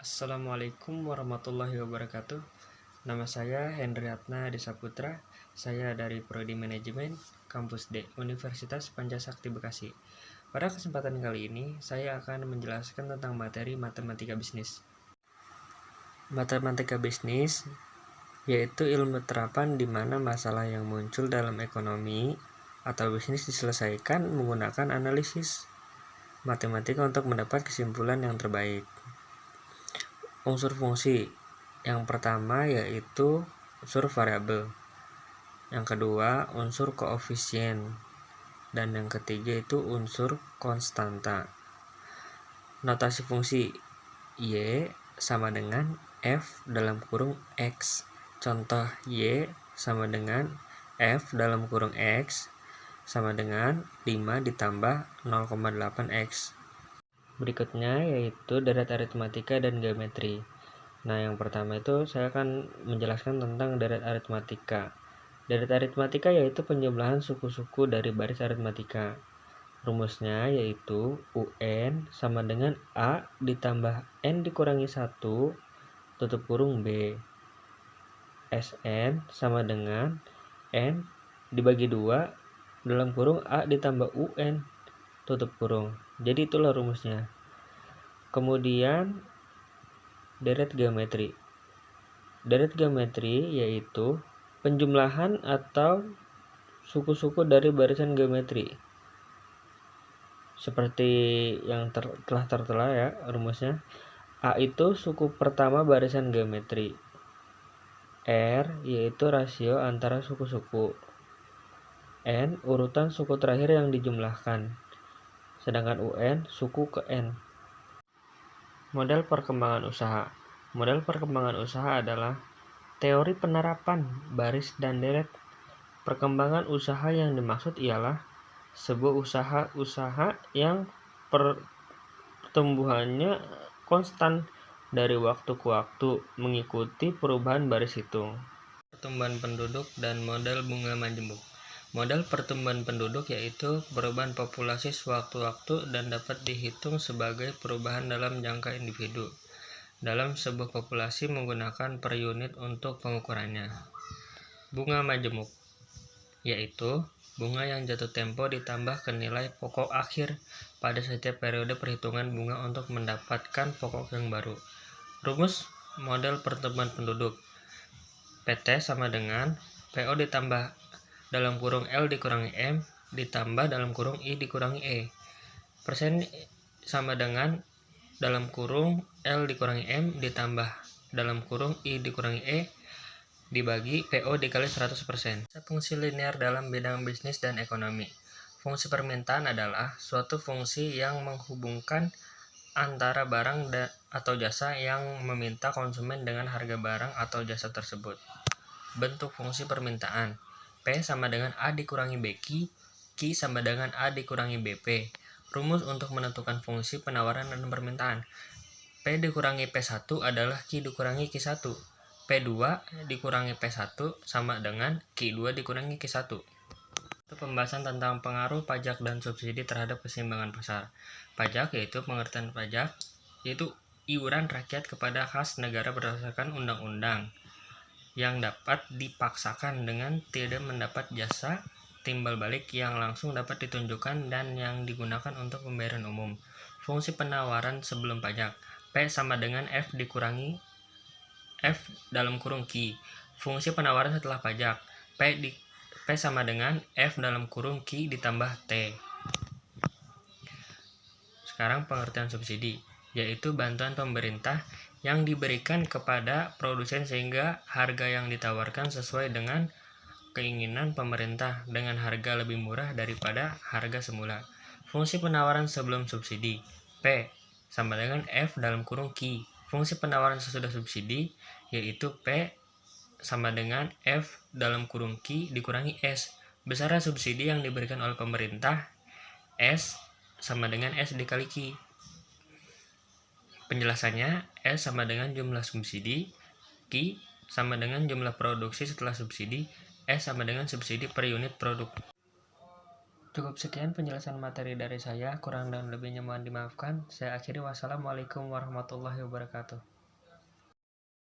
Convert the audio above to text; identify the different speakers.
Speaker 1: Assalamualaikum warahmatullahi wabarakatuh. Nama saya Hendriatna Desaputra. Saya dari Prodi Manajemen Kampus D Universitas Pancasakti Bekasi. Pada kesempatan kali ini, saya akan menjelaskan tentang materi matematika bisnis. Matematika bisnis yaitu ilmu terapan di mana masalah yang muncul dalam ekonomi atau bisnis diselesaikan menggunakan analisis matematika untuk mendapat kesimpulan yang terbaik. Unsur fungsi yang pertama yaitu unsur variabel, yang kedua unsur koefisien, dan yang ketiga itu unsur konstanta. Notasi fungsi Y sama dengan F dalam kurung X. Contoh Y sama dengan F dalam kurung X sama dengan 5 ditambah 0,8X. Berikutnya yaitu deret aritmatika dan geometri. Nah, yang pertama itu saya akan menjelaskan tentang deret aritmatika. Deret aritmatika yaitu penjumlahan suku-suku dari baris aritmatika. Rumusnya yaitu UN sama dengan A ditambah N dikurangi 1 tutup kurung B. SN sama dengan N dibagi 2 dalam kurung A ditambah UN tutup kurung. Jadi itulah rumusnya. Kemudian deret geometri. Deret geometri yaitu penjumlahan atau suku-suku dari barisan geometri. Seperti yang telah tertera ya rumusnya. A itu suku pertama barisan geometri. R yaitu rasio antara suku-suku. N urutan suku terakhir yang dijumlahkan. Sedangkan UN suku ke N. Model perkembangan usaha. Model perkembangan usaha adalah teori penerapan baris dan deret. Perkembangan usaha yang dimaksud ialah sebuah usaha yang pertumbuhannya konstan dari waktu ke waktu mengikuti perubahan baris hitung. Pertumbuhan penduduk dan model bunga majemuk. Model pertumbuhan penduduk yaitu perubahan populasi sewaktu-waktu dan dapat dihitung sebagai perubahan dalam jangka individu dalam sebuah populasi menggunakan per unit untuk pengukurannya. Bunga majemuk yaitu bunga yang jatuh tempo ditambah ke nilai pokok akhir pada setiap periode perhitungan bunga untuk mendapatkan pokok yang baru. Rumus model pertumbuhan penduduk. PT sama dengan PO ditambah dalam kurung L dikurangi M ditambah dalam kurung I dikurangi E. Persen sama dengan dalam kurung L dikurangi M ditambah dalam kurung I dikurangi E dibagi PO dikali 100%. Fungsi linear dalam bidang bisnis dan ekonomi. Fungsi permintaan adalah suatu fungsi yang menghubungkan antara barang atau jasa yang meminta konsumen dengan harga barang atau jasa tersebut. Bentuk fungsi permintaan. P sama dengan A dikurangi BQ, Q sama dengan A dikurangi BP. Rumus untuk menentukan fungsi penawaran dan permintaan. P dikurangi P1 adalah Q dikurangi Q1. P2 dikurangi P1 sama dengan Q2 dikurangi Q1. Itu pembahasan tentang pengaruh pajak dan subsidi terhadap keseimbangan pasar. Pajak yaitu pengertian pajak, yaitu iuran rakyat kepada kas negara berdasarkan undang-undang yang dapat dipaksakan dengan tidak mendapat jasa timbal balik yang langsung dapat ditunjukkan dan yang digunakan untuk pembayaran umum. Fungsi penawaran sebelum pajak. P sama dengan F dikurangi F dalam kurung Q. Fungsi penawaran setelah pajak. P sama dengan F dalam kurung Q ditambah T. Sekarang pengertian subsidi, yaitu bantuan pemerintah yang diberikan kepada produsen sehingga harga yang ditawarkan sesuai dengan keinginan pemerintah dengan harga lebih murah daripada harga semula. Fungsi penawaran sebelum subsidi. P sama dengan F dalam kurung Q. Fungsi penawaran sesudah subsidi yaitu P sama dengan F dalam kurung Q dikurangi S. Besaran subsidi yang diberikan oleh pemerintah S sama dengan S dikali Q. Penjelasannya, S sama dengan jumlah subsidi, Q sama dengan jumlah produksi setelah subsidi, S sama dengan subsidi per unit produk. Cukup sekian penjelasan materi dari saya, kurang dan lebihnya mohon dimaafkan. Saya akhiri, wassalamualaikum warahmatullahi wabarakatuh.